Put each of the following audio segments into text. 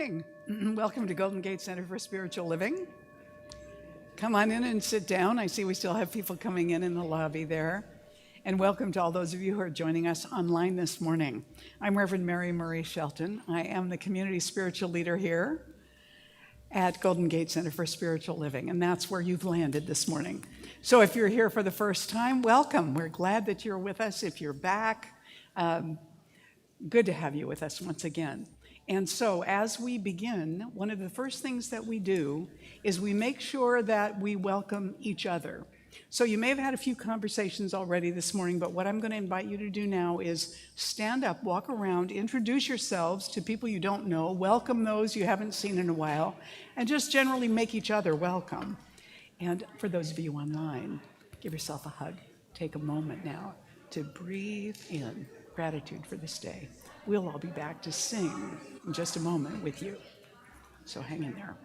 Morning. Welcome to Golden Gate Center for Spiritual Living. Come on in and sit down. I see we still have people coming in the lobby there. And welcome to all those of you who are joining us online this morning. I'm Reverend Mary Marie Shelton. I am the community spiritual leader here at Golden Gate Center for Spiritual Living, and that's where you've landed this morning. So if you're here for the first time, welcome. We're glad that you're with us. If you're back, good to have you with us once again. And so as we begin, one of the first things that we do is we make sure that we welcome each other. So you may have had a few conversations already this morning, but what I'm going to invite you to do now is stand up, walk around, introduce yourselves to people you don't know, welcome those you haven't seen in a while, and just generally make each other welcome. And for those of you online, give yourself a hug. Take a moment now to breathe in gratitude for this day. We'll all be back to sing in just a moment with you. So hang in there.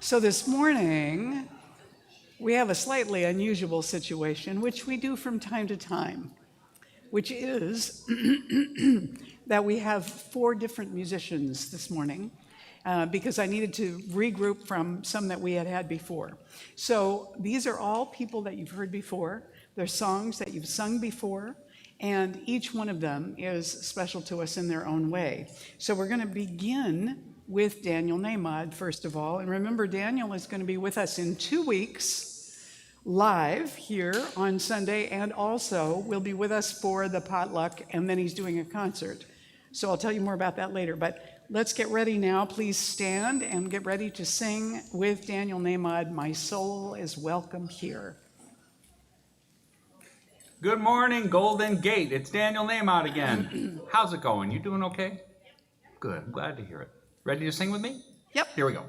So this morning, we have a slightly unusual situation, which we do from time to time, which is that we have 4 different musicians this morning because I needed to regroup from some that we had before. So these are all people that you've heard before. They're songs that you've sung before, and each one of them is special to us in their own way. So we're going to begin with Daniel Nahmod, first of all. And remember, Daniel is going to be with us in 2 weeks, live here on Sunday, and also will be with us for the potluck, and then he's doing a concert. So I'll tell you more about that later. But let's get ready now. Please stand and get ready to sing with Daniel Nahmod, My Soul is Welcome Here. Good morning, Golden Gate. It's Daniel Nahmod again. How's it going? You doing okay? Good. I'm glad to hear it. Ready to sing with me? Yep. Here we go.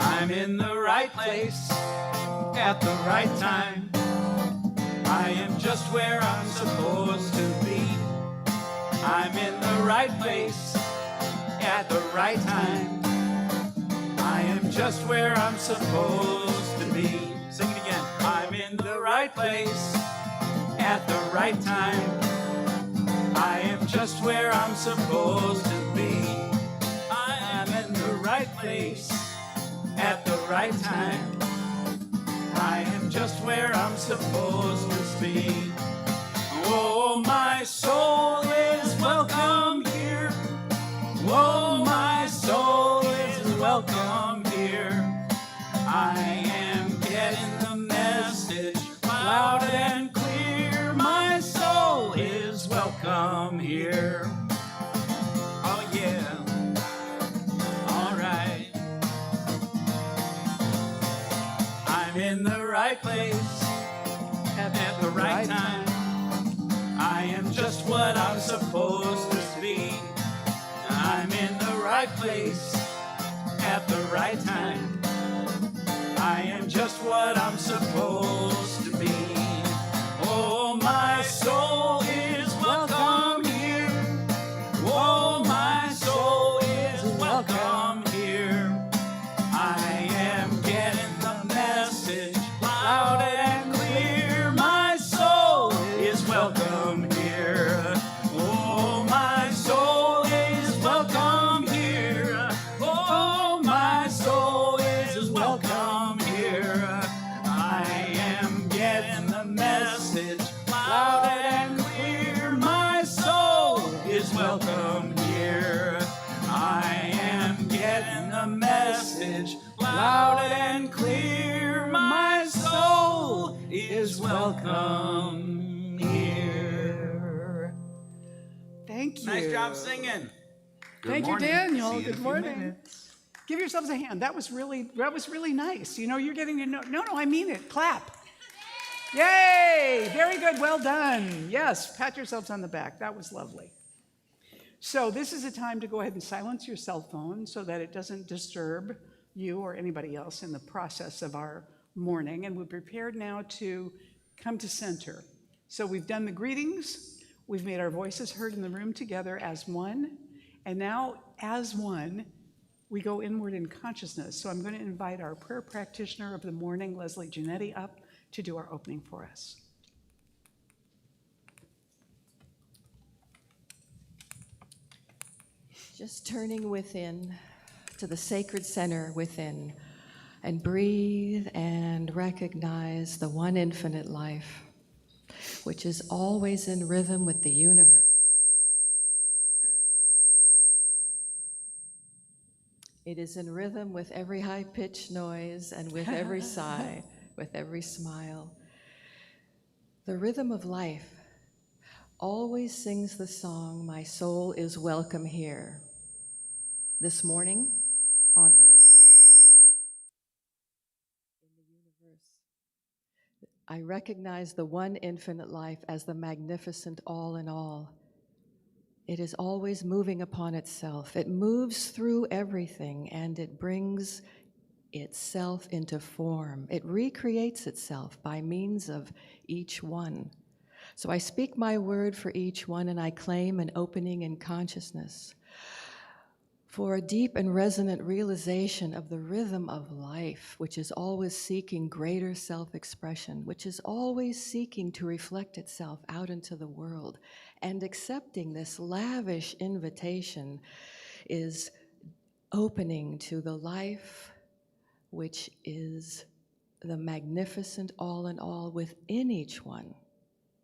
I'm in the right place at the right time. I am just where I'm supposed to be. I'm in the right place at the right time. I am just where I'm supposed to be. Sing it again. I'm in the right place at the right time. I am just where I'm supposed to be. I am in the right place at the right time. I am just where I'm supposed to be. Oh, my soul is welcome here. Oh, my soul is welcome here. I am getting the message loud and clear. My soul is welcome here. Oh yeah. All right. I'm in the right place at the right time. I am just what I'm supposed to be. I'm in the right place at the right time. I am just what I'm supposed to be. Oh, my soul is welcome here. Oh, my soul is welcome here. I am getting the message loud and clear. My soul is welcome here. Oh, my soul is welcome here. Oh, my soul is welcome here. I am getting I'm getting the message loud and clear. My soul is welcome here. Thank you. Nice job singing. Thank you, Daniel. See you in a Good few morning. minutes. Give yourselves a hand. That was really nice. You know, you're getting to know. No, I mean it. Clap. Yay! Very good. Well done. Yes, pat yourselves on the back. That was lovely. So this is a time to go ahead and silence your cell phone so that it doesn't disturb you or anybody else in the process of our morning. And we're prepared now to come to center. So we've done the greetings. We've made our voices heard in the room together as one. And now, as one, we go inward in consciousness. So I'm going to invite our prayer practitioner of the morning, Leslie Giannetti, up to do our opening for us. Just turning within to the sacred center within, and breathe and recognize the one infinite life, which is always in rhythm with the universe. It is in rhythm with every high-pitched noise and with every sigh, with every smile. The rhythm of life always sings the song, "My soul is welcome here." This morning, on earth, in the universe, I recognize the one infinite life as the magnificent all in all. It is always moving upon itself. It moves through everything, and it brings itself into form. It recreates itself by means of each one. So I speak my word for each one, and I claim an opening in consciousness for a deep and resonant realization of the rhythm of life, which is always seeking greater self-expression, which is always seeking to reflect itself out into the world. And accepting this lavish invitation is opening to the life which is the magnificent all in all within each one.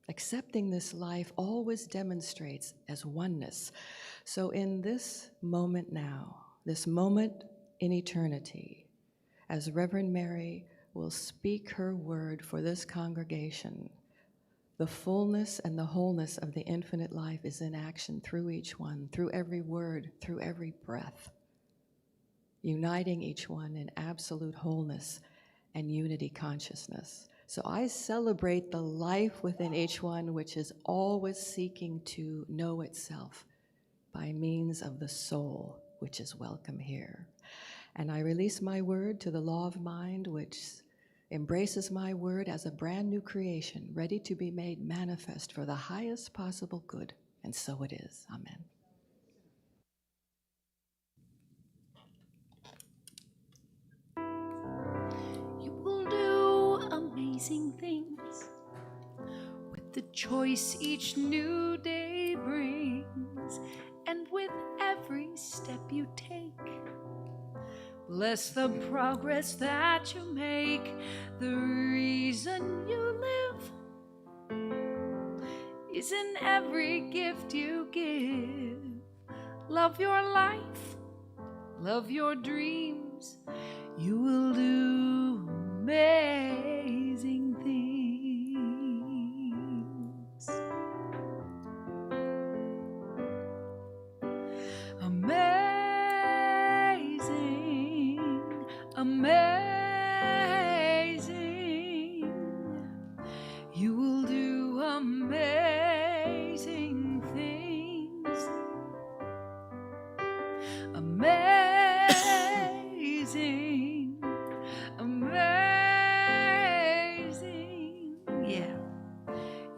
Accepting this life always demonstrates as oneness. So in this moment now, this moment in eternity, as Reverend Mary will speak her word for this congregation, the fullness and the wholeness of the infinite life is in action through each one, through every word, through every breath, uniting each one in absolute wholeness and unity consciousness. So I celebrate the life within each one, which is always seeking to know itself by means of the soul, which is welcome here. And I release my word to the law of mind, which embraces my word as a brand new creation, ready to be made manifest for the highest possible good. And so it is. Amen. You will do amazing things with the choice each new day brings, and with every step you take. Bless the progress that you make. The reason you live is in every gift you give. Love your life, love your dreams. You will do amazing things. Amazing, amazing. You will do amazing things. Amazing, amazing. Yeah,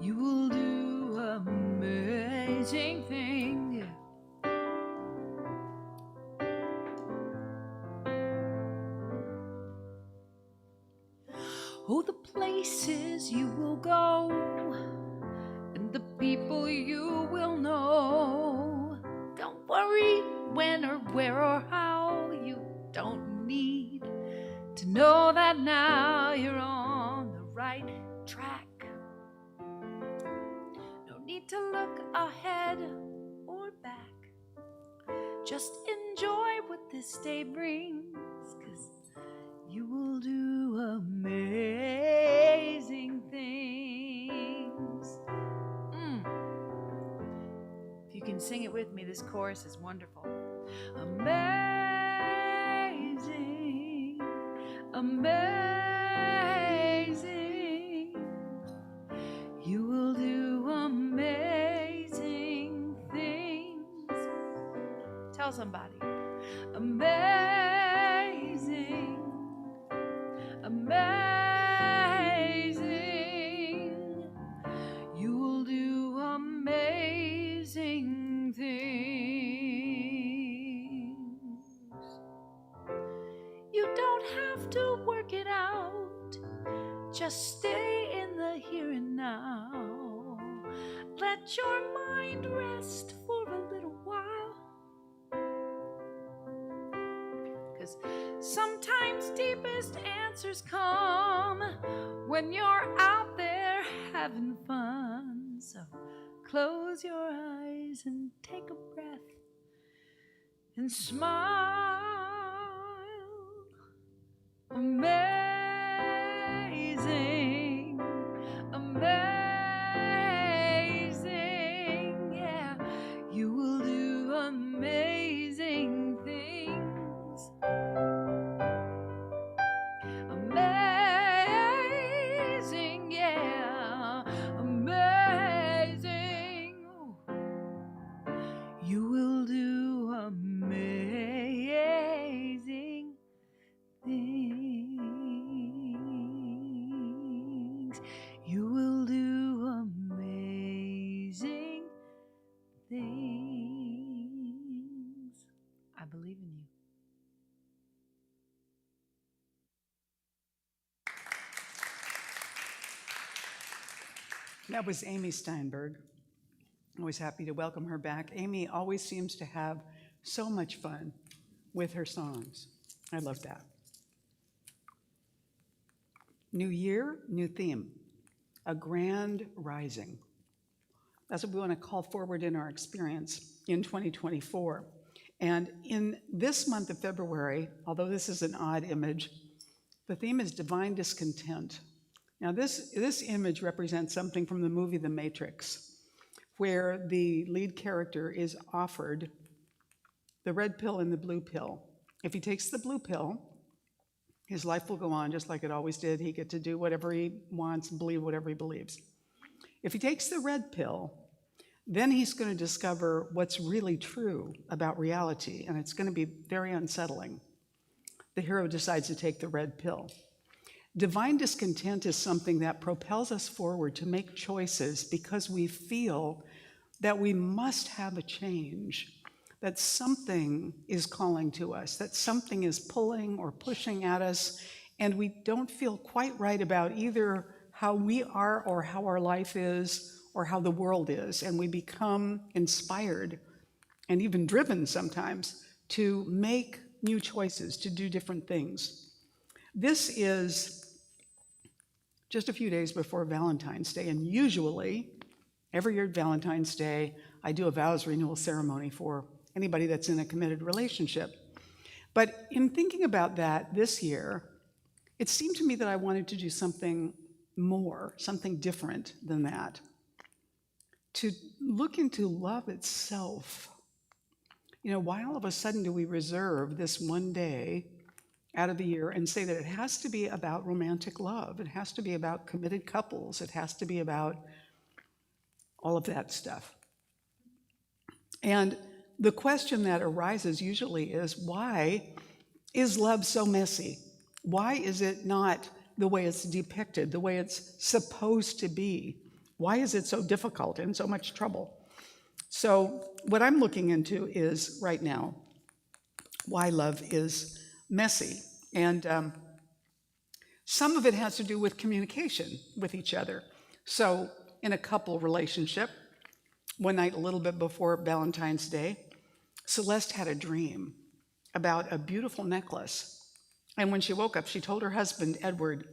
you will do amazing things. Yeah. Oh, the places you will go, and the people you will know. Don't worry when or where or how. You don't need to know that now. You're on the right track. No need to look ahead or back. Just enjoy what this day brings, 'cause you will do amazing things. If you can sing it with me, this chorus is wonderful. Amazing, amazing, you will do amazing things. Tell somebody. Amazing, amazing, you will do amazing things. You don't have to work it out, just stay in the here and now. Let your mind rest for a little while, 'cause sometimes deepest answers come when you're out there having fun. So close your eyes and take a breath and smile. Amazing, amazing, yeah, you will do amazing things. Amazing, yeah, amazing, you will do amazing things. You will do amazing things. I believe in you. That was Amy Steinberg. Always happy to welcome her back. Amy always seems to have so much fun with her songs. I love that. New year, new theme, a grand rising. That's what we want to call forward in our experience in 2024. And in this month of February, although this is an odd image, the theme is divine discontent. Now this image represents something from the movie The Matrix, where the lead character is offered the red pill and the blue pill. If he takes the blue pill, his life will go on just like it always did. He get to do whatever he wants and believe whatever he believes. If he takes the red pill, then he's going to discover what's really true about reality, and it's going to be very unsettling. The hero decides to take the red pill. Divine discontent is something that propels us forward to make choices because we feel that we must have a change, that something is calling to us, that something is pulling or pushing at us, and we don't feel quite right about either how we are or how our life is or how the world is, and we become inspired and even driven sometimes to make new choices, to do different things. This is just a few days before Valentine's Day, and usually, every year at Valentine's Day, I do a vows renewal ceremony for anybody that's in a committed relationship. But in thinking about that this year, it seemed to me that I wanted to do something more, something different than that. To look into love itself. You know, why all of a sudden do we reserve this one day out of the year and say that it has to be about romantic love, it has to be about committed couples, it has to be about all of that stuff? And the question that arises usually is, why is love so messy? Why is it not the way it's depicted, the way it's supposed to be? Why is it so difficult and so much trouble? So what I'm looking into is, right now, why love is messy. And some of it has to do with communication with each other. So in a couple relationship, one night a little bit before Valentine's Day, Celeste had a dream about a beautiful necklace. And when she woke up, she told her husband, Edward,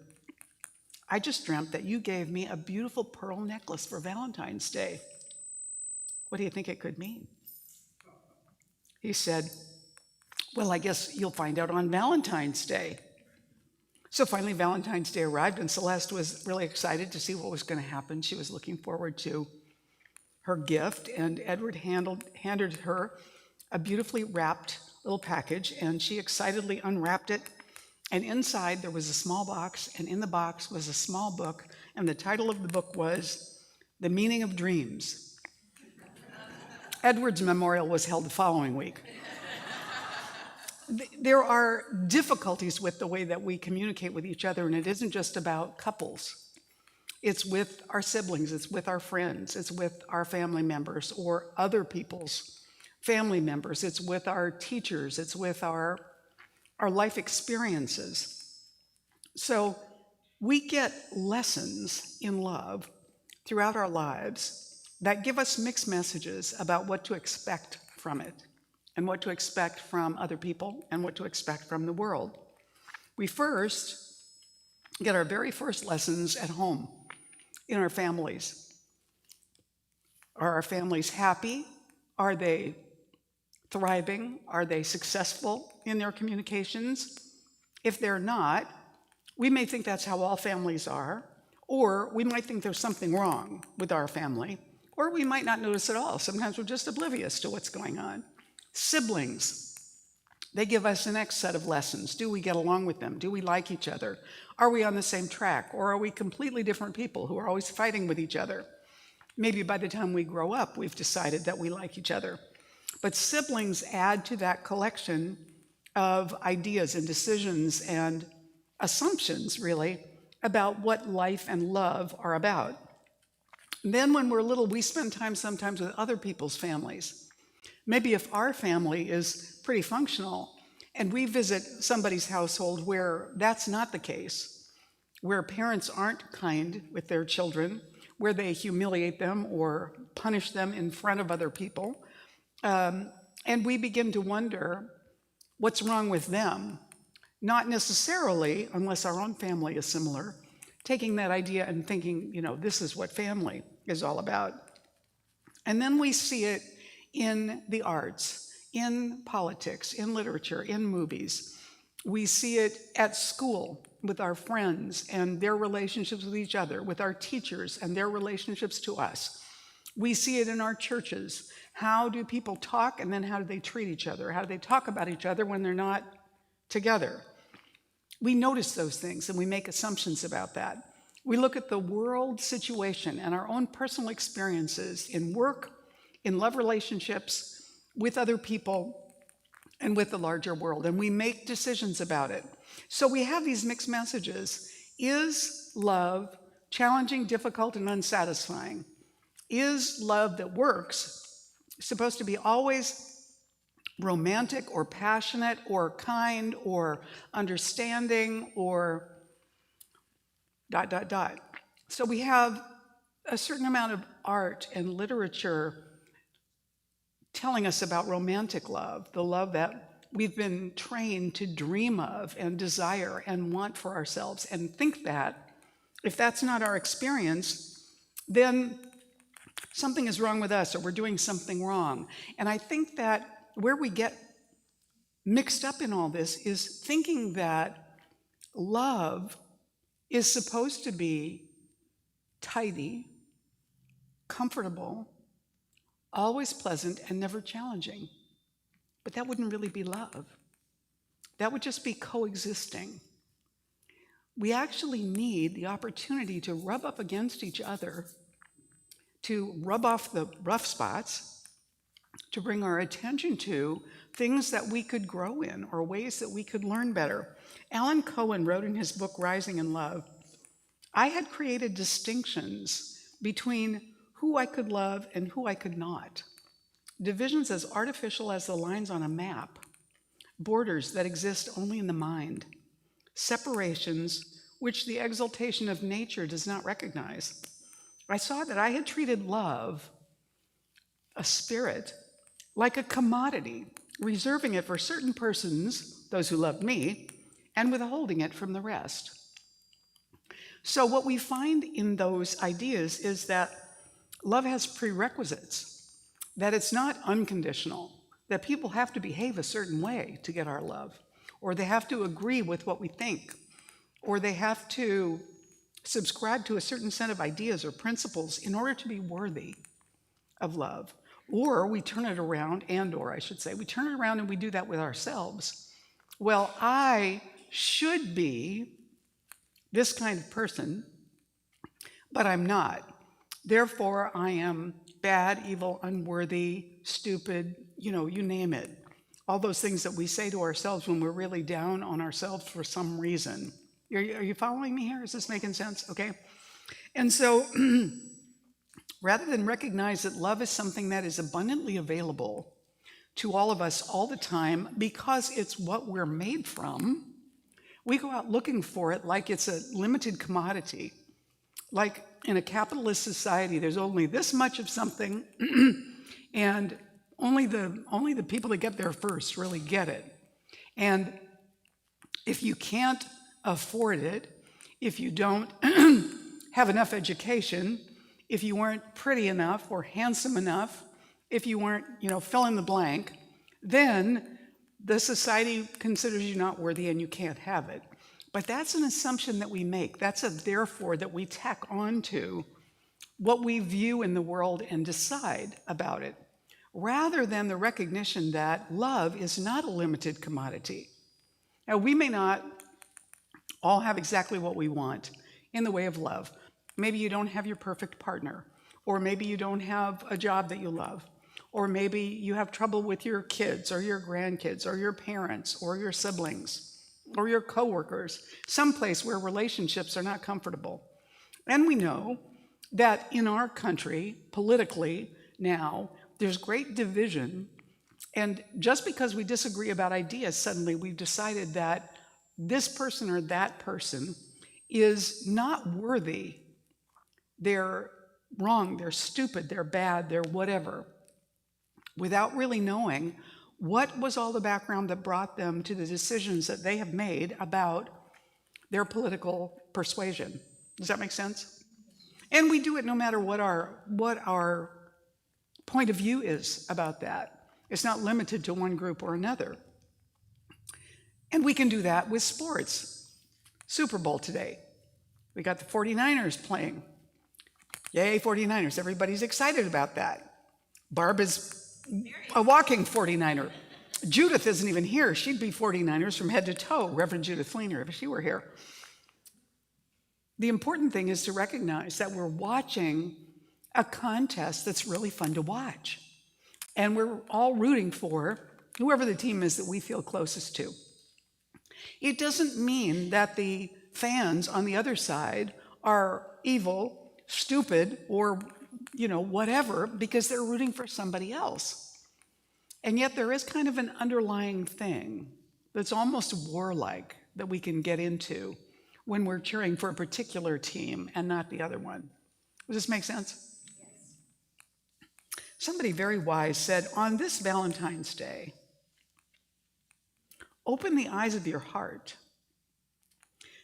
I just dreamt that you gave me a beautiful pearl necklace for Valentine's Day. What do you think it could mean? He said, Well, I guess you'll find out on Valentine's Day. So finally, Valentine's Day arrived, and Celeste was really excited to see what was going to happen. She was looking forward to her gift, and Edward handed her a beautifully wrapped little package, and she excitedly unwrapped it. And inside there was a small box, and in the box was a small book, and the title of the book was The Meaning of Dreams. Edward's memorial was held the following week. There are difficulties with the way that we communicate with each other, and it isn't just about couples. It's with our siblings, it's with our friends, it's with our family members or other people's family members, it's with our teachers, it's with our life experiences. So we get lessons in love throughout our lives that give us mixed messages about what to expect from it, and what to expect from other people, and what to expect from the world. We first get our very first lessons at home, in our families. Are our families happy? Are they thriving? Are they successful in their communications? If they're not, we may think that's how all families are, or we might think there's something wrong with our family, or we might not notice at all. Sometimes we're just oblivious to what's going on. Siblings, they give us the next set of lessons. Do we get along with them? Do we like each other? Are we on the same track? Or are we completely different people who are always fighting with each other? Maybe by the time we grow up, we've decided that we like each other. But siblings add to that collection of ideas and decisions and assumptions, really, about what life and love are about. And then when we're little, we spend time sometimes with other people's families. Maybe if our family is pretty functional and we visit somebody's household where that's not the case, where parents aren't kind with their children, where they humiliate them or punish them in front of other people, and we begin to wonder what's wrong with them, not necessarily, unless our own family is similar, taking that idea and thinking, this is what family is all about. And then we see it in the arts, in politics, in literature, in movies. We see it at school with our friends and their relationships with each other, with our teachers and their relationships to us. We see it in our churches. How do people talk, and then how do they treat each other? How do they talk about each other when they're not together? We notice those things and we make assumptions about that. We look at the world situation and our own personal experiences in work, in love relationships, with other people, and with the larger world, and we make decisions about it. So we have these mixed messages. Is love challenging, difficult, and unsatisfying? Is love that works supposed to be always romantic or passionate or kind or understanding or ... So we have a certain amount of art and literature telling us about romantic love, the love that we've been trained to dream of and desire and want for ourselves, and think that if that's not our experience, then something is wrong with us, or we're doing something wrong. And I think that where we get mixed up in all this is thinking that love is supposed to be tidy, comfortable, always pleasant, and never challenging. But that wouldn't really be love. That would just be coexisting. We actually need the opportunity to rub up against each other, to rub off the rough spots, to bring our attention to things that we could grow in or ways that we could learn better. Alan Cohen wrote in his book, Rising in Love, I had created distinctions between who I could love and who I could not. Divisions as artificial as the lines on a map, borders that exist only in the mind, separations which the exaltation of nature does not recognize. I saw that I had treated love, a spirit, like a commodity, reserving it for certain persons, those who loved me, and withholding it from the rest. So what we find in those ideas is that love has prerequisites, that it's not unconditional, that people have to behave a certain way to get our love, or they have to agree with what we think, or they have to subscribe to a certain set of ideas or principles in order to be worthy of love. Or we turn it around, or I should say, we turn it around and we do that with ourselves. Well, I should be this kind of person, but I'm not. Therefore, I am bad, evil, unworthy, stupid, you name it. All those things that we say to ourselves when we're really down on ourselves for some reason. Are you following me here? Is this making sense? Okay. And so rather than recognize that love is something that is abundantly available to all of us all the time because it's what we're made from, we go out looking for it like it's a limited commodity. Like in a capitalist society, there's only this much of something, and only the people that get there first really get it. And if you can't afford it, if you don't have enough education, if you weren't pretty enough or handsome enough, if you weren't, fill in the blank, then the society considers you not worthy and you can't have it. But that's an assumption that we make. That's a therefore that we tack onto what we view in the world and decide about it, rather than the recognition that love is not a limited commodity. Now, we may not all have exactly what we want in the way of love. Maybe you don't have your perfect partner, or maybe you don't have a job that you love, or maybe you have trouble with your kids or your grandkids or your parents or your siblings or your coworkers, someplace where relationships are not comfortable. And we know that in our country, politically now, there's great division, and just because we disagree about ideas, suddenly we've decided that this person or that person is not worthy. They're wrong, they're stupid, they're bad, they're whatever, without really knowing what was all the background that brought them to the decisions that they have made about their political persuasion. Does that make sense? And we do it no matter what our point of view is about that. It's not limited to one group or another. And we can do that with sports. Super Bowl today. We got the 49ers playing. Yay, 49ers. Everybody's excited about that. Barb is a walking 49er. Judith isn't even here. She'd be 49ers from head to toe, Reverend Judith Fleener, if she were here. The important thing is to recognize that we're watching a contest that's really fun to watch. And we're all rooting for whoever the team is that we feel closest to. It doesn't mean that the fans on the other side are evil, stupid, or whatever, because they're rooting for somebody else. And yet there is kind of an underlying thing that's almost warlike that we can get into when we're cheering for a particular team and not the other one. Does this make sense? Yes. Somebody very wise said, on this Valentine's Day, open the eyes of your heart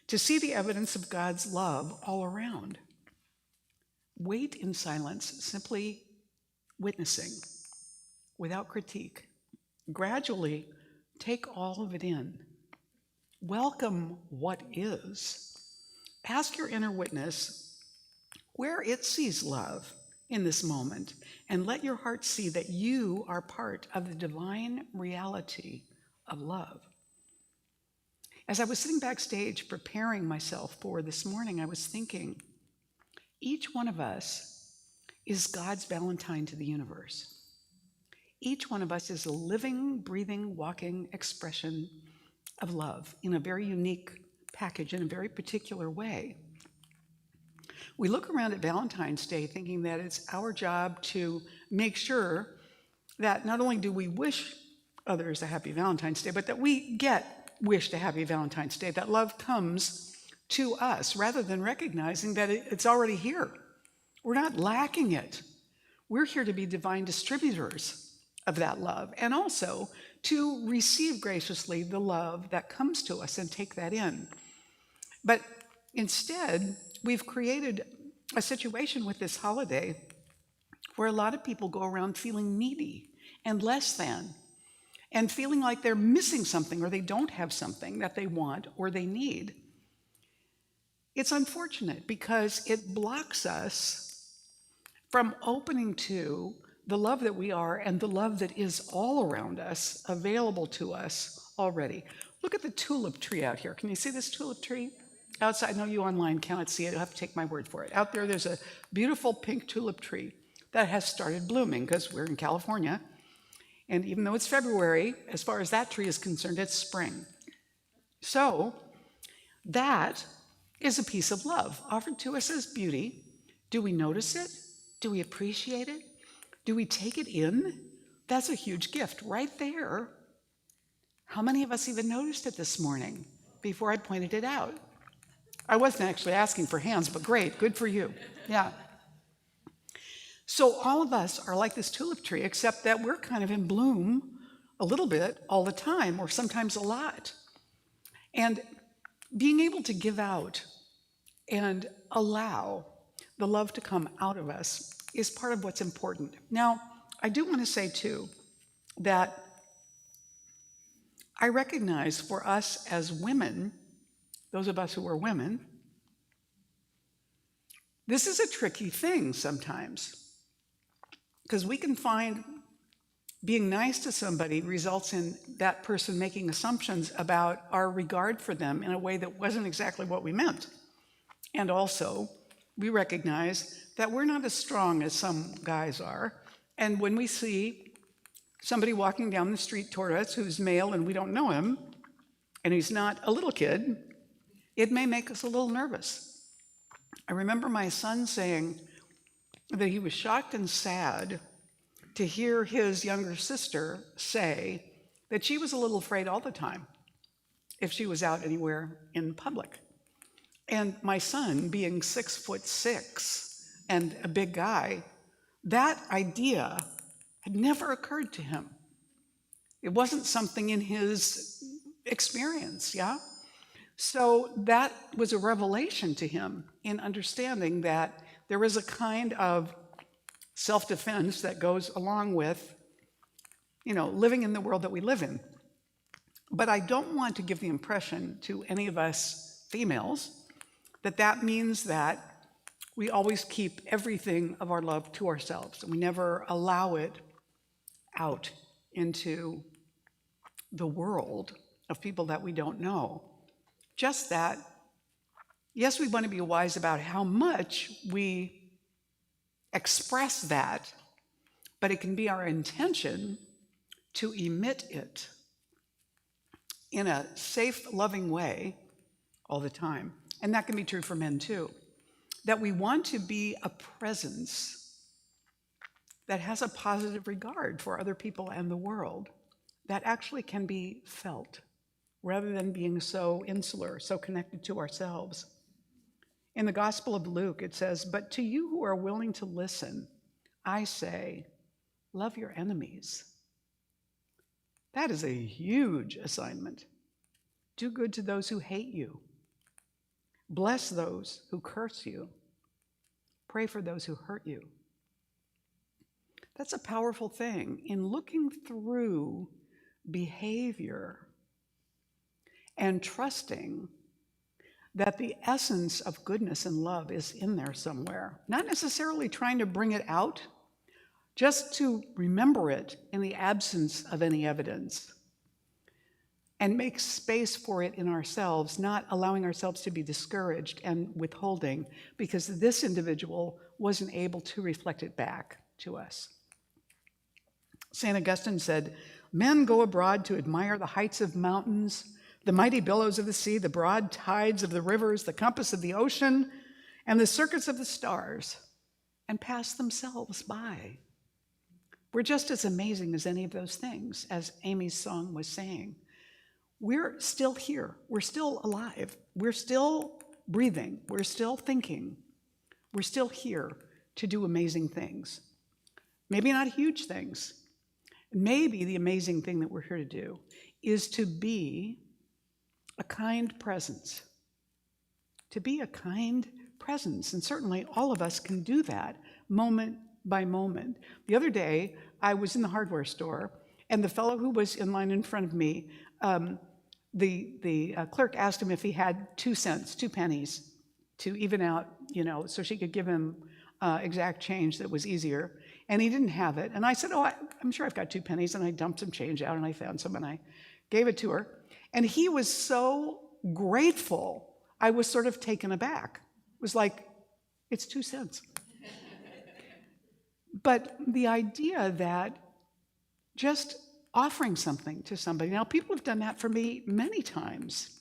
to see the evidence of God's love all around. Wait in silence, simply witnessing, without critique. Gradually take all of it in. Welcome what is. Ask your inner witness where it sees love in this moment, and let your heart see that you are part of the divine reality of love. As I was sitting backstage preparing myself for this morning, I was thinking, each one of us is God's Valentine to the universe. Each one of us is a living, breathing, walking expression of love in a very unique package, in a very particular way. We look around at Valentine's Day thinking that it's our job to make sure that not only do we wish others a happy Valentine's Day, but that we get wished a happy Valentine's Day, that love comes to us, rather than recognizing that it's already here. We're not lacking it. We're here to be divine distributors of that love, and also to receive graciously the love that comes to us and take that in. But instead, we've created a situation with this holiday where a lot of people go around feeling needy and less than and feeling like they're missing something or they don't have something that they want or they need. It's unfortunate because it blocks us from opening to the love that we are and the love that is all around us, available to us already. Look at the tulip tree out here. Can you see this tulip tree? Outside, I know you online cannot see it. You'll have to take my word for it. Out there's a beautiful pink tulip tree that has started blooming because we're in California. And even though it's February, as far as that tree is concerned, it's spring. So that is a piece of love offered to us as beauty. Do we notice it? Do we appreciate it? Do we take it in? That's a huge gift right there. How many of us even noticed it this morning before I pointed it out? I wasn't actually asking for hands, but great, good for you. Yeah. So all of us are like this tulip tree, except that we're kind of in bloom a little bit all the time, or sometimes a lot. And being able to give out and allow the love to come out of us is part of what's important. Now, I do want to say, too, that I recognize for us as women, those of us who are women, this is a tricky thing sometimes. Because we can find being nice to somebody results in that person making assumptions about our regard for them in a way that wasn't exactly what we meant. And also, we recognize that we're not as strong as some guys are. And when we see somebody walking down the street toward us who's male and we don't know him, and he's not a little kid, it may make us a little nervous. I remember my son saying that he was shocked and sad to hear his younger sister say that she was a little afraid all the time if she was out anywhere in public. And my son, being 6'6" and a big guy, that idea had never occurred to him. It wasn't something in his experience, yeah? So that was a revelation to him in understanding that there is a kind of self-defense that goes along with, living in the world that we live in. But I don't want to give the impression to any of us females that means that we always keep everything of our love to ourselves and we never allow it out into the world of people that we don't know. Just that, yes, we want to be wise about how much we express that, but it can be our intention to emit it in a safe, loving way all the time. And that can be true for men too. That we want to be a presence that has a positive regard for other people and the world that actually can be felt rather than being so insular, so connected to ourselves. In the Gospel of Luke, it says, "But to you who are willing to listen, I say, love your enemies." That is a huge assignment. Do good to those who hate you. Bless those who curse you. Pray for those who hurt you. That's a powerful thing in looking through behavior and trusting that the essence of goodness and love is in there somewhere. Not necessarily trying to bring it out, just to remember it in the absence of any evidence and make space for it in ourselves, not allowing ourselves to be discouraged and withholding because this individual wasn't able to reflect it back to us. St. Augustine said, "Men go abroad to admire the heights of mountains, the mighty billows of the sea, the broad tides of the rivers, the compass of the ocean, and the circuits of the stars, and pass themselves by." We're just as amazing as any of those things, as Amy's song was saying. We're still here. We're still alive. We're still breathing. We're still thinking. We're still here to do amazing things. Maybe not huge things. Maybe the amazing thing that we're here to do is to be a kind presence. To be a kind presence. And certainly all of us can do that moment by moment. The other day, I was in the hardware store And the fellow who was in line in front of me, the clerk asked him if he had 2 cents, 2 pennies, to even out, so she could give him exact change that was easier. And he didn't have it. And I said, oh, I'm sure I've got 2 pennies. And I dumped some change out, and I found some, and I gave it to her. And he was so grateful, I was sort of taken aback. It was like, it's 2 cents. But the idea that just offering something to somebody, now people have done that for me many times,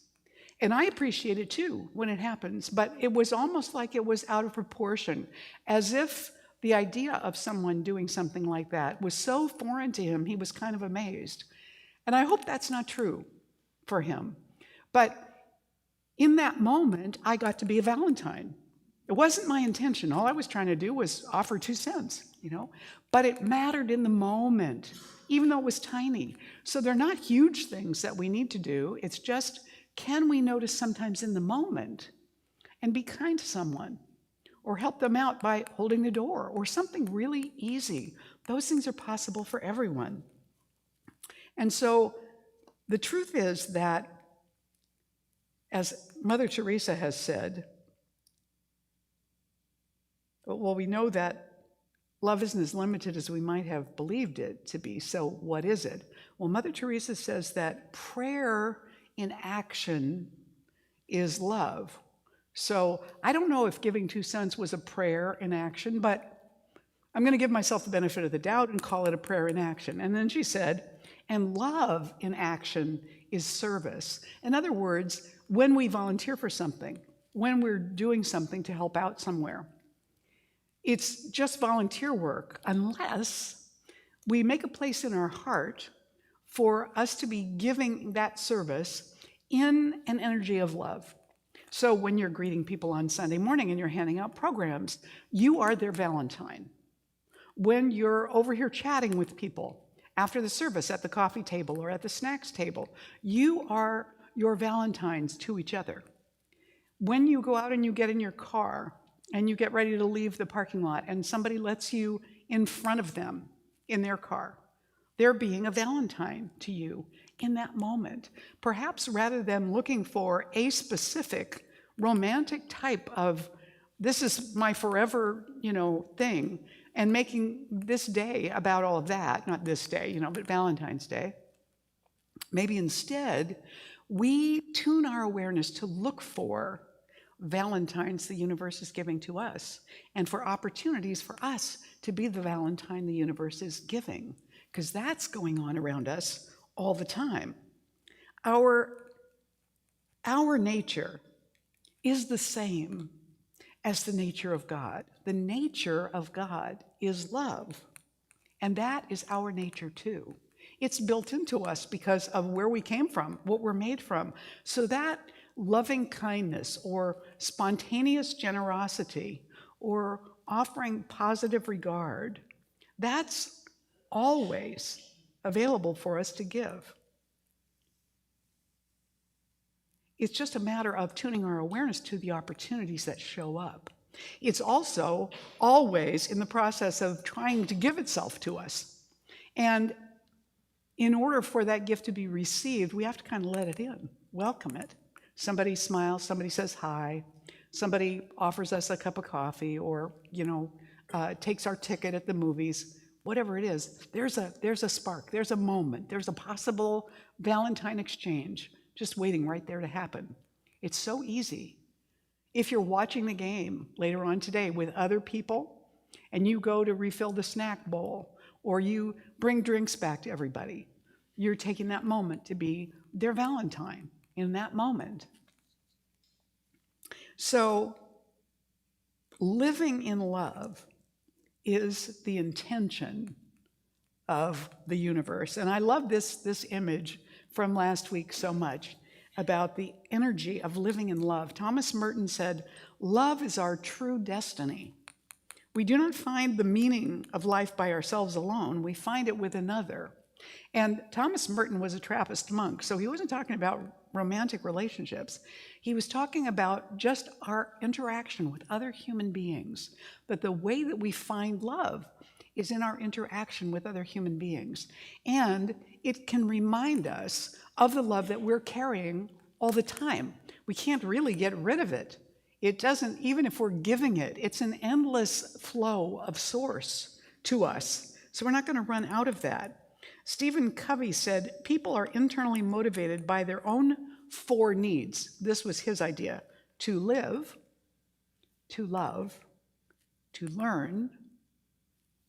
and I appreciate it too when it happens, but it was almost like it was out of proportion, as if the idea of someone doing something like that was so foreign to him, he was kind of amazed. And I hope that's not true for him. But in that moment, I got to be a Valentine. It wasn't my intention. All I was trying to do was offer 2 cents, but it mattered in the moment, even though it was tiny. So they're not huge things that we need to do. It's just, can we notice sometimes in the moment and be kind to someone, or help them out by holding the door, or something really easy? Those things are possible for everyone. And so the truth is that, as Mother Teresa has said, well, we know that love isn't as limited as we might have believed it to be, so what is it? Well, Mother Teresa says that prayer in action is love. So I don't know if giving 2 cents was a prayer in action, but I'm going to give myself the benefit of the doubt and call it a prayer in action. And then she said, and love in action is service. In other words, when we volunteer for something, when we're doing something to help out somewhere, it's just volunteer work unless we make a place in our heart for us to be giving that service in an energy of love. So when you're greeting people on Sunday morning and you're handing out programs, you are their Valentine. When you're over here chatting with people after the service at the coffee table or at the snacks table, you are your Valentines to each other. When you go out and you get in your car and you get ready to leave the parking lot and somebody lets you in front of them in their car, they're being a Valentine to you in that moment. Perhaps rather than looking for a specific romantic type of, this is my forever, thing, and making this day about all of that, not this day, but Valentine's Day, maybe instead we tune our awareness to look for Valentines the universe is giving to us, and for opportunities for us to be the Valentine the universe is giving, because that's going on around us all the time. Our nature is the same as the nature of God. The nature of God is love, and that is our nature too. It's built into us because of where we came from, what we're made from. So that loving kindness or spontaneous generosity or offering positive regard, that's always available for us to give. It's just a matter of tuning our awareness to the opportunities that show up. It's also always in the process of trying to give itself to us. And in order for that gift to be received, we have to kind of let it in, welcome it. Somebody smiles, somebody says hi, somebody offers us a cup of coffee, or takes our ticket at the movies, whatever it is. There's a spark, there's a moment, there's a possible Valentine exchange just waiting right there to happen. It's so easy. If you're watching the game later on today with other people and you go to refill the snack bowl or you bring drinks back to everybody, you're taking that moment to be their Valentine in that moment. So living in love is the intention of the universe. And I love this image from last week so much about the energy of living in love. Thomas Merton said, "Love is our true destiny. We do not find the meaning of life by ourselves alone. We find it with another." And Thomas Merton was a Trappist monk, so he wasn't talking about romantic relationships. He was talking about just our interaction with other human beings, that the way that we find love is in our interaction with other human beings. And it can remind us of the love that we're carrying all the time. We can't really get rid of it. It doesn't, even if we're giving it, it's an endless flow of source to us. So we're not going to run out of that. Stephen Covey said, people are internally motivated by their own 4 needs. This was his idea: to live, to love, to learn,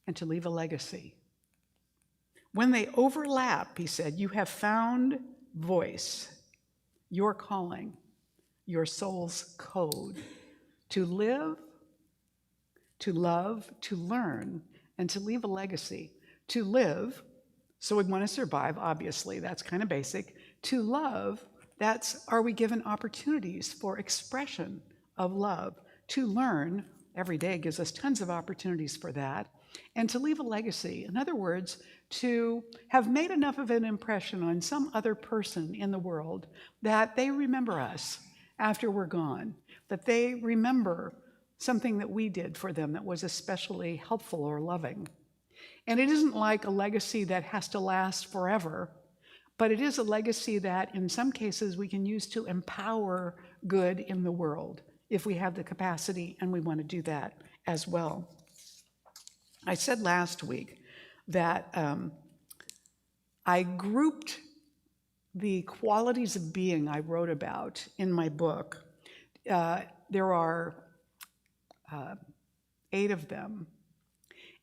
and to leave a legacy. When they overlap, he said, you have found voice, your calling, your soul's code: to live, to love, to learn, and to leave a legacy. To live, so we want to survive, obviously, that's kind of basic. To love, that's, are we given opportunities for expression of love? To learn, every day gives us tons of opportunities for that. And to leave a legacy, in other words, to have made enough of an impression on some other person in the world that they remember us after we're gone, that they remember something that we did for them that was especially helpful or loving. And it isn't like a legacy that has to last forever, but it is a legacy that in some cases we can use to empower good in the world if we have the capacity and we want to do that as well. I said last week that I grouped the qualities of being I wrote about in my book. There are 8 of them,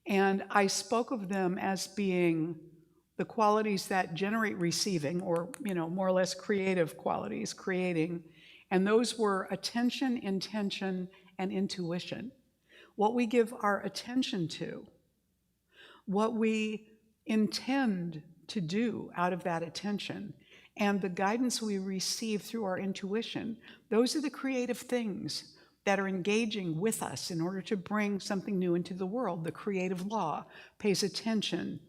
and I spoke of them as being the qualities that generate receiving, or more or less creative qualities, creating, and those were attention, intention, and intuition. What we give our attention to, what we intend to do out of that attention, and the guidance we receive through our intuition, those are the creative things that are engaging with us in order to bring something new into the world. The creative law pays attention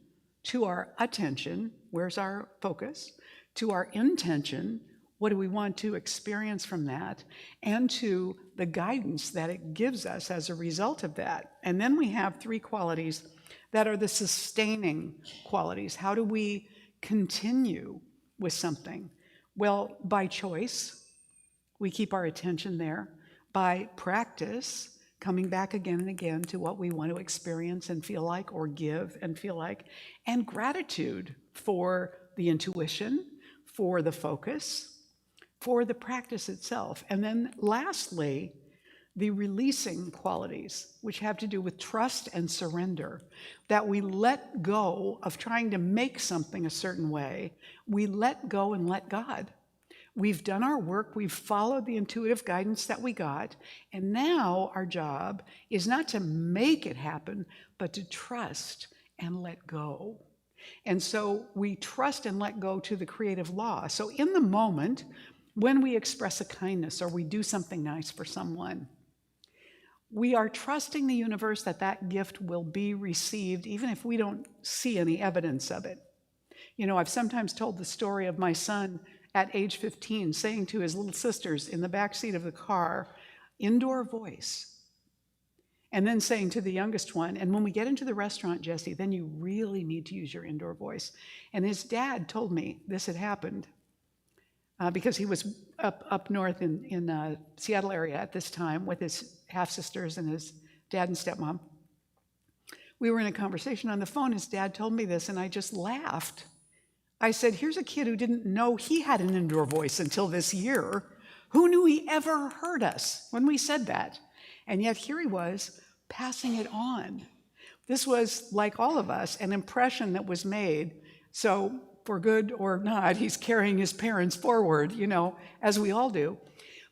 to our attention, where's our focus, to our intention, what do we want to experience from that, and to the guidance that it gives us as a result of that. And then we have 3 qualities that are the sustaining qualities. How do we continue with something? Well, by choice, we keep our attention there. By practice, coming back again and again to what we want to experience and feel like, or give and feel like, and gratitude for the intuition, for the focus, for the practice itself. And then lastly, the releasing qualities, which have to do with trust and surrender, that we let go of trying to make something a certain way. We let go and let God. We've done our work, we've followed the intuitive guidance that we got, and now our job is not to make it happen, but to trust and let go. And so we trust and let go to the creative law. So in the moment, when we express a kindness or we do something nice for someone, we are trusting the universe that that gift will be received, even if we don't see any evidence of it. I've sometimes told the story of my son at age 15 saying to his little sisters in the back seat of the car, indoor voice, and then saying to the youngest one, and when we get into the restaurant, Jesse, then you really need to use your indoor voice. And his dad told me this had happened because he was up north in Seattle area at this time with his half-sisters and his dad and stepmom. We were in a conversation on the phone. His dad told me this, and I just laughed. I said, here's a kid who didn't know he had an indoor voice until this year. Who knew he ever heard us when we said that? And yet here he was passing it on. This was, like all of us, an impression that was made. So for good or not, he's carrying his parents forward, as we all do.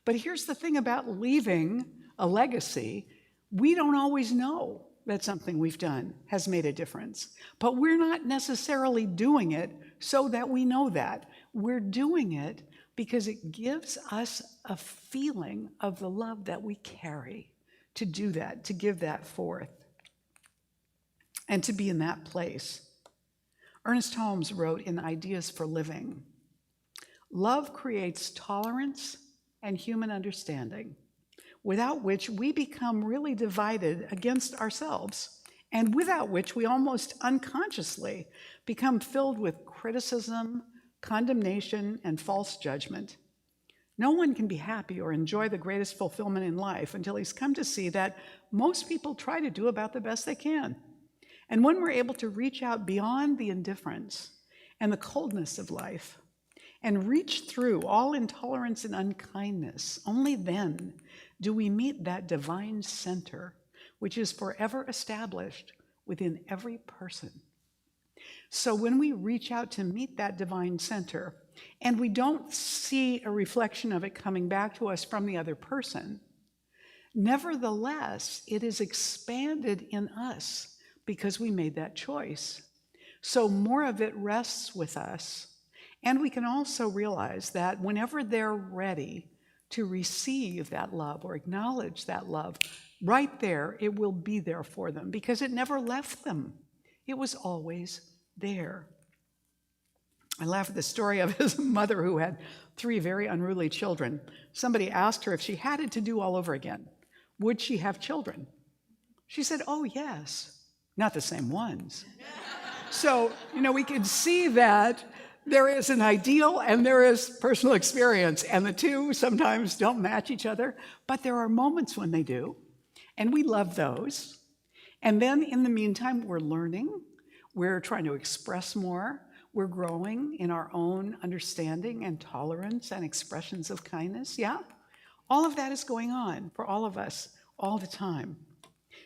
But here's the thing about leaving a legacy. We don't always know that something we've done has made a difference. But we're not necessarily doing it so that we know that. We're doing it because it gives us a feeling of the love that we carry to do that, to give that forth, and to be in that place. Ernest Holmes wrote in Ideas for Living, love creates tolerance and human understanding, without which we become really divided against ourselves and without which we almost unconsciously become filled with criticism, condemnation, and false judgment. No one can be happy or enjoy the greatest fulfillment in life until he's come to see that most people try to do about the best they can. And when we're able to reach out beyond the indifference and the coldness of life and reach through all intolerance and unkindness, only then do we meet that divine center which is forever established within every person. So when we reach out to meet that divine center and we don't see a reflection of it coming back to us from the other person, nevertheless, it is expanded in us because we made that choice. So more of it rests with us. And we can also realize that whenever they're ready to receive that love or acknowledge that love, right there, it will be there for them because it never left them. It was always there. I laugh at the story of his mother who had 3 very unruly children. Somebody asked her if she had it to do all over again, would she have children? She said, oh, yes. Not the same ones. So, we can see that there is an ideal and there is personal experience, and the two sometimes don't match each other, but there are moments when they do, and we love those. And then in the meantime, we're learning, we're trying to express more, we're growing in our own understanding and tolerance and expressions of kindness, yeah? All of that is going on for all of us all the time.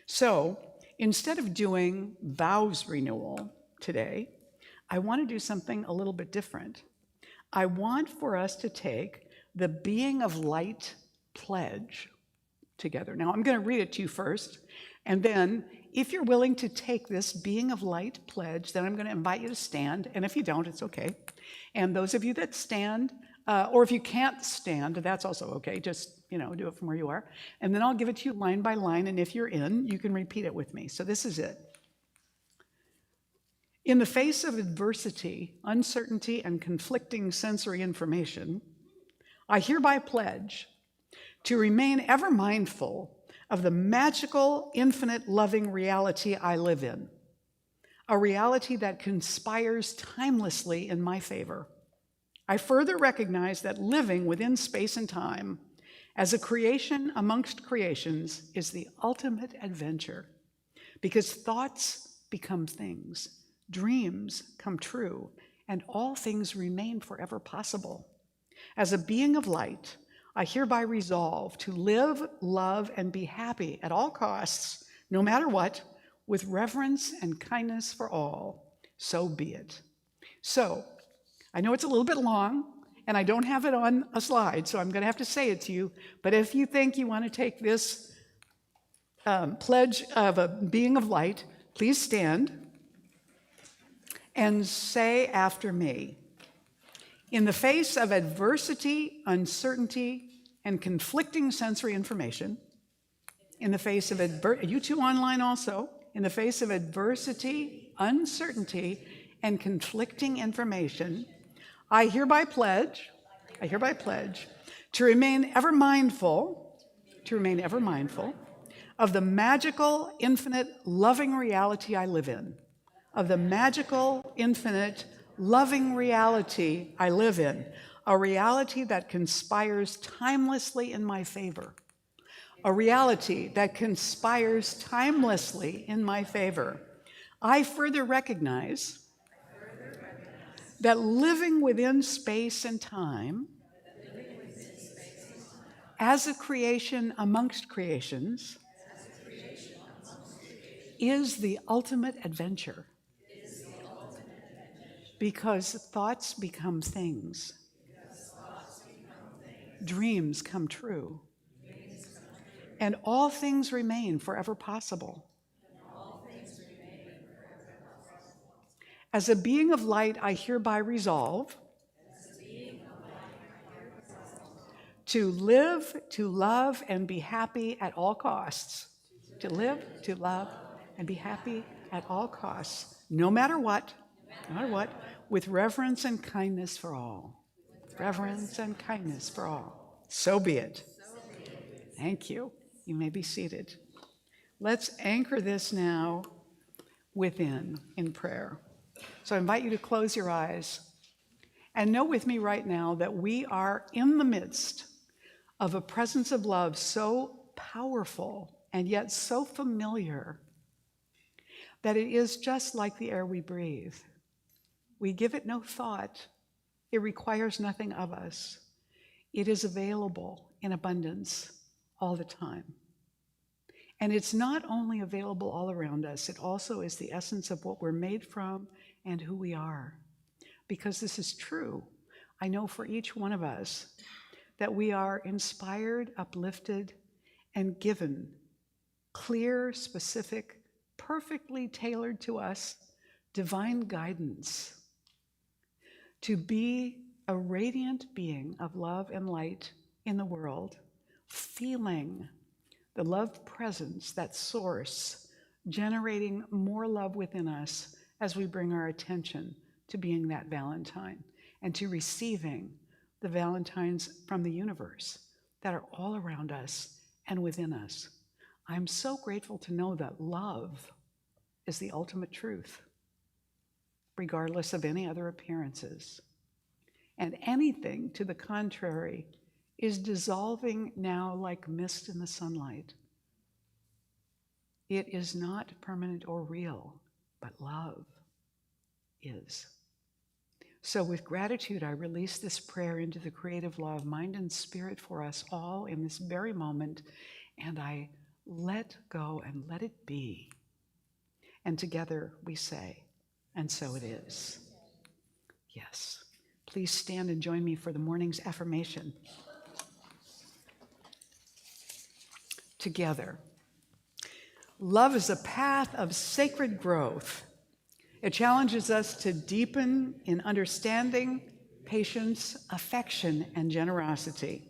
So instead of doing vows renewal today, I want to do something a little bit different. I want for us to take the Being of Light pledge together. Now, I'm going to read it to you first, and then if you're willing to take this Being of Light pledge, then I'm going to invite you to stand, and if you don't, it's okay. And those of you that stand, or if you can't stand, that's also okay. Just, do it from where you are. And then I'll give it to you line by line, and if you're in, you can repeat it with me. So this is it. In the face of adversity, uncertainty, and conflicting sensory information, I hereby pledge to remain ever mindful of the magical, infinite, loving reality I live in, a reality that conspires timelessly in my favor. I further recognize that living within space and time as a creation amongst creations is the ultimate adventure, because thoughts become things, dreams come true, and all things remain forever possible. As a being of light, I hereby resolve to live, love, and be happy at all costs, no matter what, with reverence and kindness for all. So be it. So, I know it's a little bit long, and I don't have it on a slide, so I'm going to have to say it to you, but if you think you want to take this pledge of a being of light, please stand and say after me. In the face of adversity, uncertainty, and conflicting sensory information, in the face of you two online also, in the face of adversity, uncertainty, and conflicting information, I hereby pledge to remain ever mindful of the magical, infinite, loving reality I live in, of the magical, infinite, loving reality I live in, a reality that conspires timelessly in my favor, a reality that conspires timelessly in my favor. I further recognize that living within space and time, as a creation amongst creations, is the ultimate adventure. Because thoughts become things. Dreams come true. And all things remain forever possible. As a being of light, I hereby resolve to live, to love, and be happy at all costs. To live, to love, and be happy at all costs, no matter what, with reverence and kindness for all. Reverence and kindness for all. So be it. Thank you. You may be seated. Let's anchor this now within in prayer. So I invite you to close your eyes and know with me right now that we are in the midst of a presence of love so powerful and yet so familiar that it is just like the air we breathe. We give it no thought. It requires nothing of us. It is available in abundance all the time. And it's not only available all around us, it also is the essence of what we're made from and who we are. Because this is true, I know for each one of us that we are inspired, uplifted, and given clear, specific, perfectly tailored to us divine guidance to be a radiant being of love and light in the world, feeling the love presence, that source, generating more love within us as we bring our attention to being that Valentine and to receiving the Valentines from the universe that are all around us and within us. I'm so grateful to know that love is the ultimate truth, regardless of any other appearances. And anything to the contrary is dissolving now like mist in the sunlight. It is not permanent or real, but love is. So with gratitude, I release this prayer into the creative law of mind and spirit for us all in this very moment, and I let go and let it be. And together we say, and so it is. Yes. Please stand and join me for the morning's affirmation. Together. Love is a path of sacred growth. It challenges us to deepen in understanding, patience, affection, and generosity.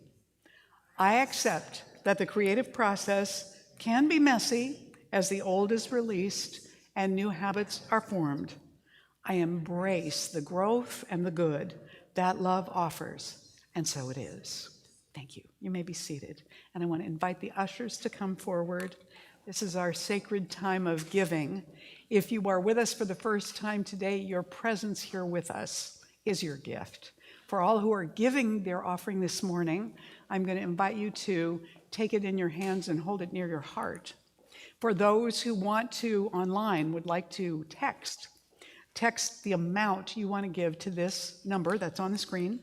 I accept that the creative process can be messy as the old is released and new habits are formed. I embrace the growth and the good that love offers, and so it is. Thank you. You may be seated. And I want to invite the ushers to come forward. This is our sacred time of giving. If you are with us for the first time today, your presence here with us is your gift. For all who are giving their offering this morning, I'm going to invite you to take it in your hands and hold it near your heart. For those who want to online, would like to text the amount you want to give to this number that's on the screen,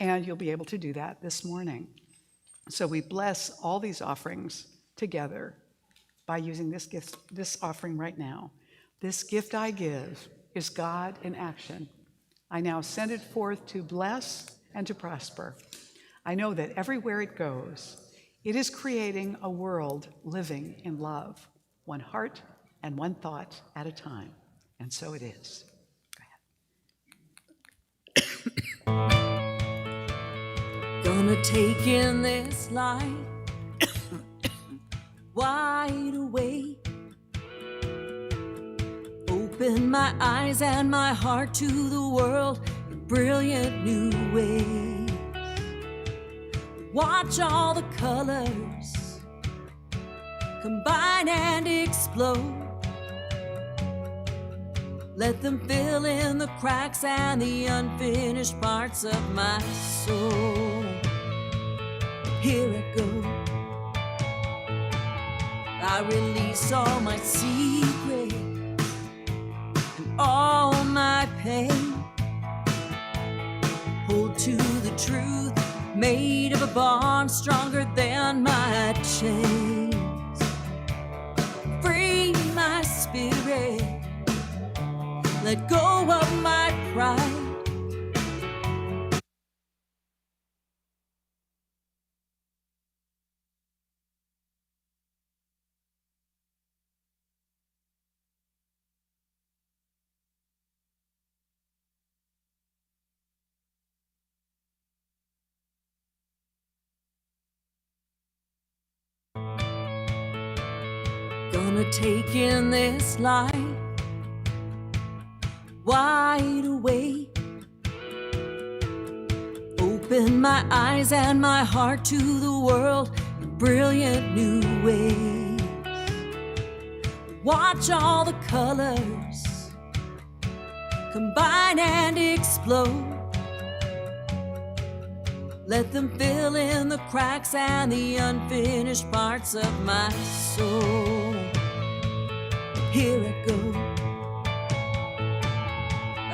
and you'll be able to do that this morning. So we bless all these offerings together by using this offering right now. This gift I give is God in action. I now send it forth to bless and to prosper. I know that everywhere it goes, it is creating a world living in love, one heart and one thought at a time. And so it is. Gonna take in this life wide awake. Open my eyes and my heart to the world in brilliant new ways. Watch all the colors combine and explode. Let them fill in the cracks and the unfinished parts of my soul. Here I go. I release all my secrets and all my pain. Hold to the truth made of a bond stronger than my chains. Free my spirit. Let go of my pride. Gonna take in this life wide awake. Open my eyes and my heart to the world in brilliant new ways. Watch all the colors combine and explode. Let them fill in the cracks and the unfinished parts of my soul. Here I go.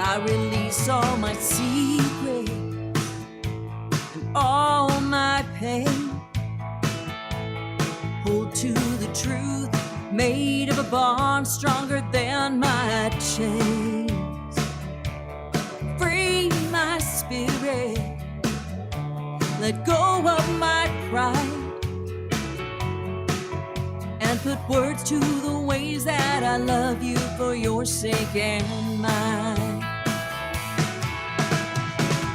I release all my secrets and all my pain. Hold to the truth made of a bond stronger than my chains. Free my spirit. Let go of my pride and put words to the ways that I love you for your sake and mine.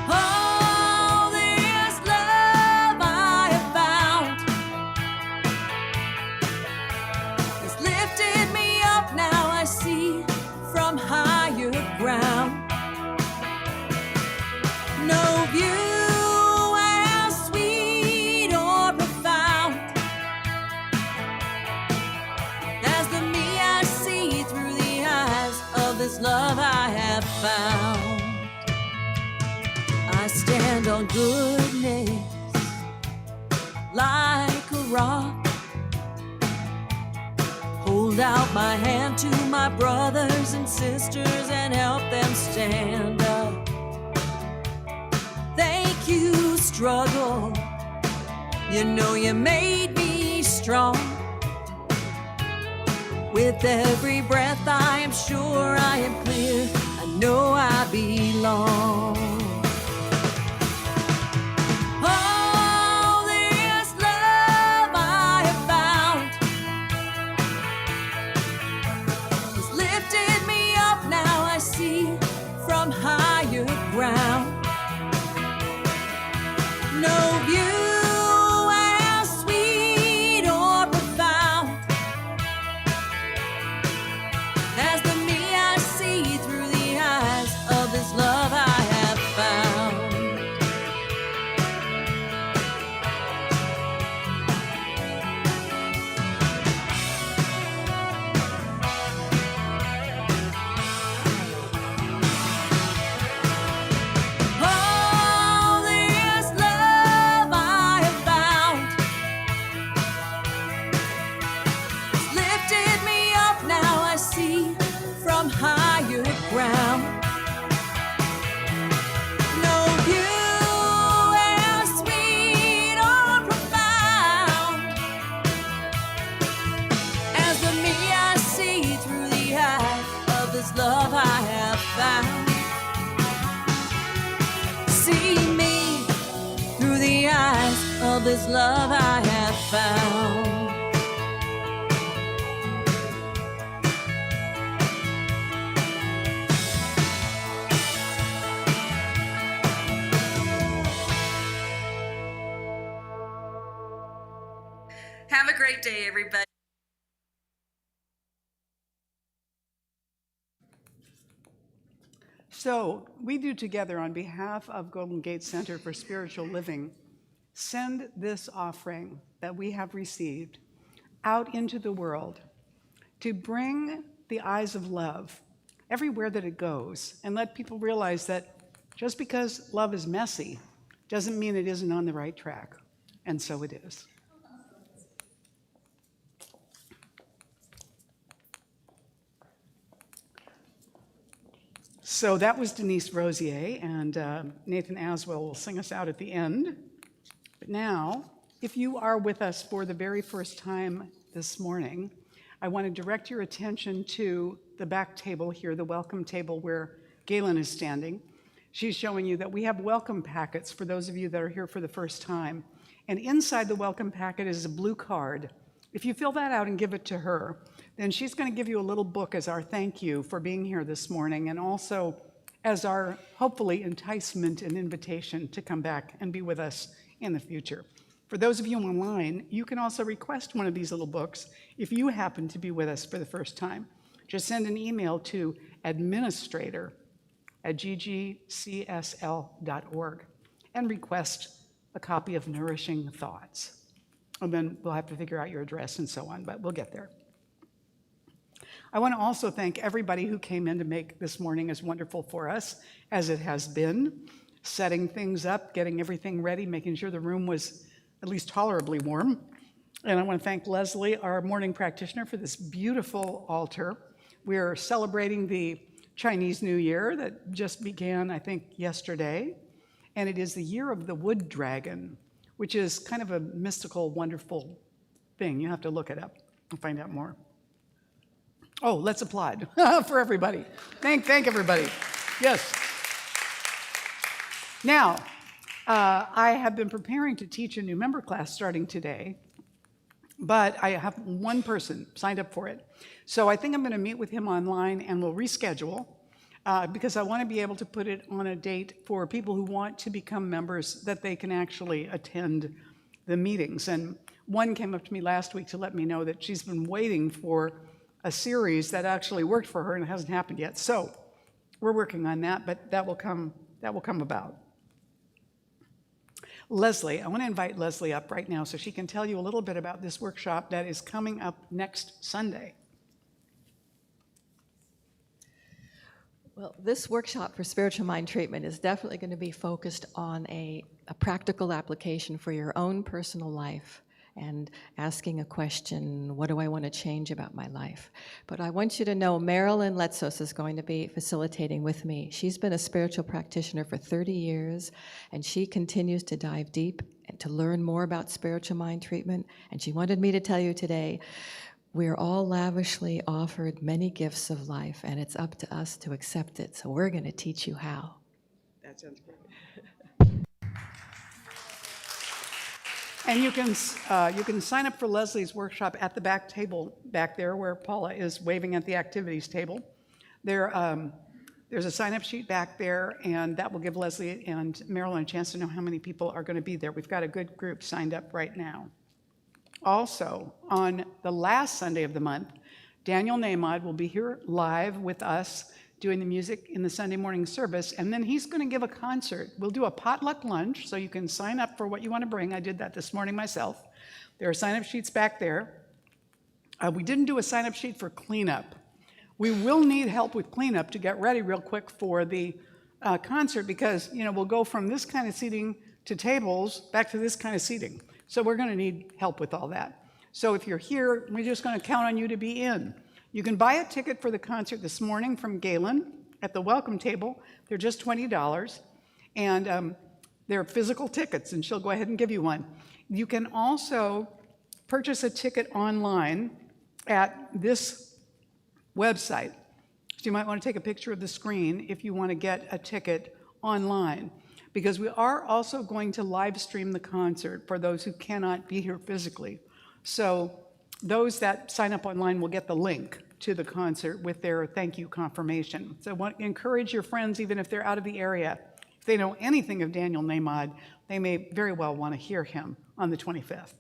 Oh, this love I have found has lifted me up. Now I see from higher ground. No view this love I have found. I stand on goodness like a rock. Hold out my hand to my brothers and sisters and help them stand up. Thank you, struggle. You know you made me strong. With every breath I am sure I am clear. I know I belong. Oh, this love I have found has lifted me up. Now I see from higher ground. No view love I have found. Oh, this love I have found has lifted me up. Now I see from higher ground. Love I have found. See me through the eyes of this love I have found. Have a great day, everybody. So we do together on behalf of Golden Gate Center for Spiritual Living, send this offering that we have received out into the world to bring the eyes of love everywhere that it goes and let people realize that just because love is messy doesn't mean it isn't on the right track. And so it is. So that was Denise Rosier, and Nathan Aswell will sing us out at the end. But now, if you are with us for the very first time this morning, I want to direct your attention to the back table here, the welcome table where Galen is standing. She's showing you that we have welcome packets for those of you that are here for the first time. And inside the welcome packet is a blue card. If you fill that out and give it to her, then she's going to give you a little book as our thank you for being here this morning, and also as our, hopefully, enticement and invitation to come back and be with us in the future. For those of you online, you can also request one of these little books if you happen to be with us for the first time. Just send an email to administrator@ggcsl.org and request a copy of Nourishing Thoughts. And then we'll have to figure out your address and so on, but we'll get there. I want to also thank everybody who came in to make this morning as wonderful for us as it has been, setting things up, getting everything ready, making sure the room was at least tolerably warm. And I want to thank Leslie, our morning practitioner, for this beautiful altar. We're celebrating the Chinese New Year that just began, I think, yesterday. And it is the year of the wood dragon, which is kind of a mystical, wonderful thing. You have to look it up and find out more. Oh, let's applaud for everybody. Thank everybody. Yes. Now, I have been preparing to teach a new member class starting today, but I have one person signed up for it. So I think I'm going to meet with him online and we'll reschedule because I want to be able to put it on a date for people who want to become members that they can actually attend the meetings. And one came up to me last week to let me know that she's been waiting for a series that actually worked for her and it hasn't happened yet. So we're working on that, but that will come about. Leslie, I want to invite Leslie up right now so she can tell you a little bit about this workshop that is coming up next Sunday. Well, this workshop for spiritual mind treatment is definitely going to be focused on a practical application for your own personal life and asking a question, what do I want to change about my life? But I want you to know Marilyn Letsos is going to be facilitating with me. She's been a spiritual practitioner for 30 years, and she continues to dive deep and to learn more about spiritual mind treatment. And she wanted me to tell you today, we're all lavishly offered many gifts of life, and it's up to us to accept it. So we're going to teach you how. That sounds great. And you can sign up for Leslie's workshop at the back table back there where Paula is waving at the activities table. There's a sign-up sheet back there, and that will give Leslie and Marilyn a chance to know how many people are going to be there. We've got a good group signed up right now. Also, on the last Sunday of the month, Daniel Nahmod will be here live with us doing the music in the Sunday morning service, and then he's going to give a concert. We'll do a potluck lunch, so you can sign up for what you want to bring. I did that this morning myself. There are sign-up sheets back there. We didn't do a sign-up sheet for cleanup. We will need help with cleanup to get ready real quick for the concert because, we'll go from this kind of seating to tables back to this kind of seating. So we're going to need help with all that. So if you're here, we're just going to count on you to be in. You can buy a ticket for the concert this morning from Galen at the welcome table. They're just $20, and they're physical tickets, and she'll go ahead and give you one. You can also purchase a ticket online at this website. So you might want to take a picture of the screen if you want to get a ticket online, because we are also going to live stream the concert for those who cannot be here physically. So those that sign up online will get the link to the concert with their thank you confirmation. So encourage your friends, even if they're out of the area. If they know anything of Daniel Nahmod, they may very well want to hear him on the 25th.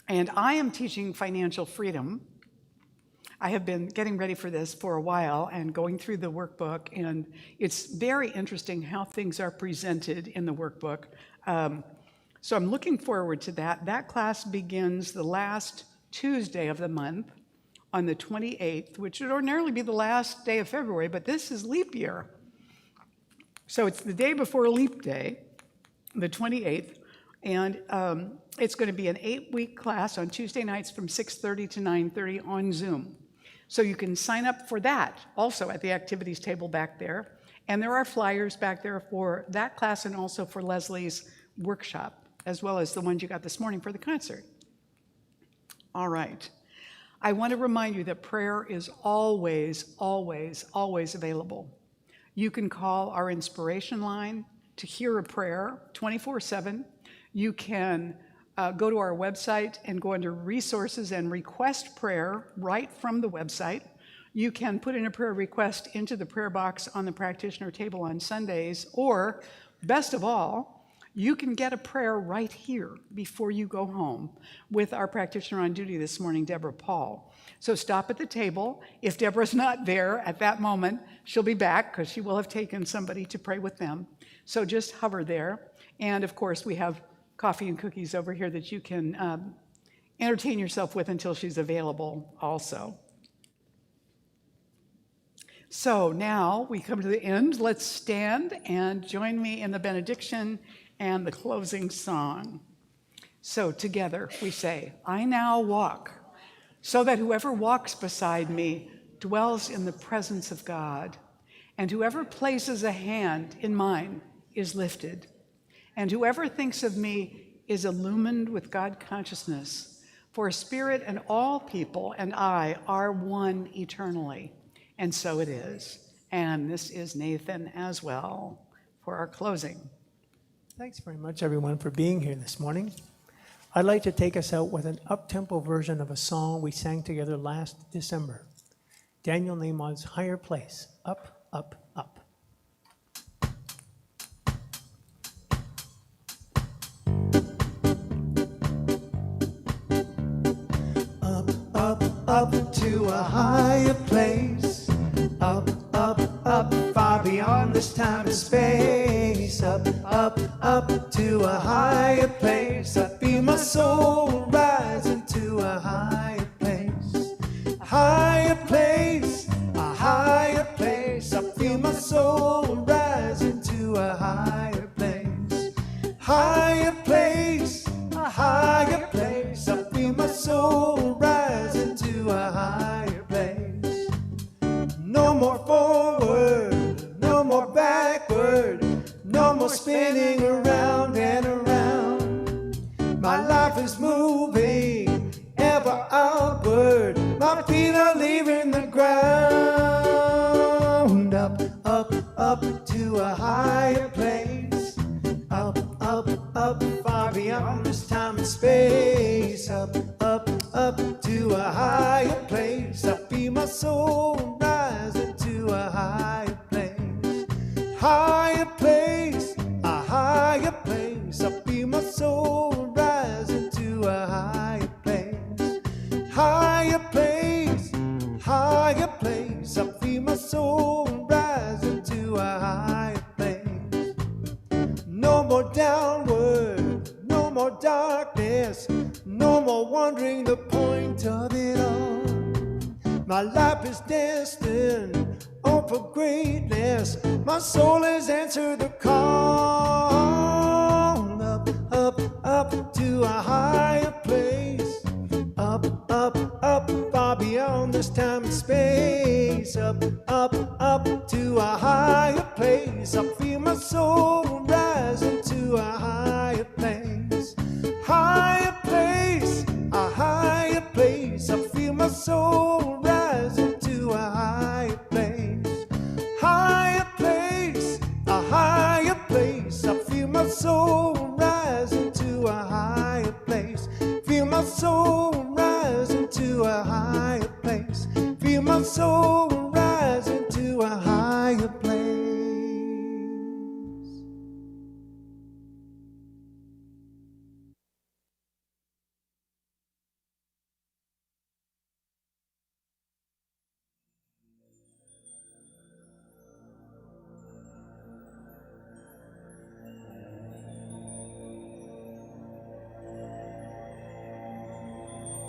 And I am teaching financial freedom. I have been getting ready for this for a while and going through the workbook, and it's very interesting how things are presented in the workbook. So I'm looking forward to that. That class begins the last Tuesday of the month on the 28th, which would ordinarily be the last day of February, but this is leap year. So it's the day before leap day, the 28th, and it's going to be an 8-week class on Tuesday nights from 6:30 to 9:30 on Zoom. So you can sign up for that also at the activities table back there. And there are flyers back there for that class and also for Leslie's workshop, as well as the ones you got this morning for the concert. All right. I want to remind you that prayer is always, always, always available. You can call our inspiration line to hear a prayer 24/7. You can go to our website and go under resources and request prayer right from the website. You can put in a prayer request into the prayer box on the practitioner table on Sundays, or best of all, you can get a prayer right here before you go home with our practitioner on duty this morning, Deborah Paul. So stop at the table. If Deborah's not there at that moment, she'll be back because she will have taken somebody to pray with them. So just hover there. And of course, we have coffee and cookies over here that you can entertain yourself with until she's available also. So now we come to the end. Let's stand and join me in the benediction and the closing song. So together we say, I now walk, so that whoever walks beside me dwells in the presence of God, and whoever places a hand in mine is lifted, and whoever thinks of me is illumined with God consciousness, for Spirit and all people and I are one eternally. And so it is. And this is Nathan as well for our closing. Thanks very much, everyone, for being here this morning. I'd like to take us out with an up-tempo version of a song we sang together last December. Daniel Nahmon's Higher Place, Up, Up, Up. Up, up, up to a higher place. Up, up, up, far beyond this time and space. Up, up, up to a higher place. I feel my soul rising to a higher place. Higher place, a higher place. I feel my soul rising to a higher place. Higher place, a higher place. I feel my soul rising to a higher place. No more forward, no more backward, no more spinning around and around. My life is moving ever outward. My feet are leaving the ground. Up, up, up to a higher place. Up, up, up, far beyond this time and space. Up, up, up to a higher place. I feel my soul rising to a higher place. Higher place, a higher place. I feel my soul rising to a higher place. Higher place, higher place. I feel my soul rising to a higher place. No more downward, no more darkness, no more wondering the point of it all. My life is destined on for greatness. My soul has answered the call. Up, up, up to a higher place. Up, up, up, far beyond this time and space. Up, up, up to a higher place. I feel my soul rising to a higher place. Higher place, a higher place. I feel my soul rising to a higher place. Higher place, a higher place. I feel my soul rising to a higher place. Feel my soul rising to a higher place. Feel my soul